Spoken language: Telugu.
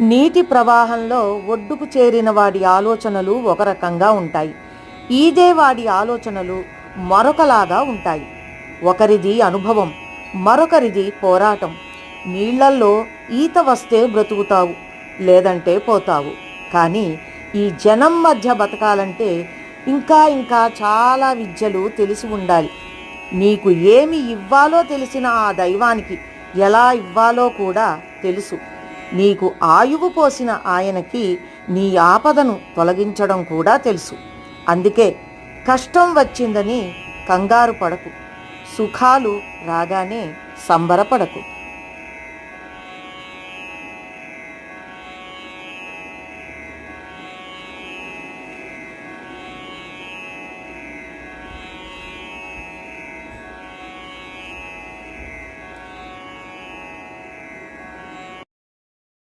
నీటి ప్రవాహంలో ఒడ్డుకు చేరిన వాడి ఆలోచనలు ఒక రకంగా ఉంటాయి. ఈదే వాడి ఆలోచనలు మరొకలాగా ఉంటాయి. ఒకరిది అనుభవం, మరొకరిది పోరాటం. నీళ్లల్లో ఈత వస్తే బ్రతుకుతావు, లేదంటే పోతావు. కానీ ఈ జనం మధ్య బతకాలంటే ఇంకా చాలా విద్యలు తెలిసి ఉండాలి. నీకు ఏమి ఇవ్వాలో తెలిసిన ఆ దైవానికి ఎలా ఇవ్వాలో కూడా తెలుసు. నీకు ఆయువు పోసిన ఆయనకి నీ ఆపదను తొలగించడం కూడా తెలుసు. అందుకే కష్టం వచ్చిందని కంగారు పడకు, సుఖాలు రాగానే సంబరపడకు.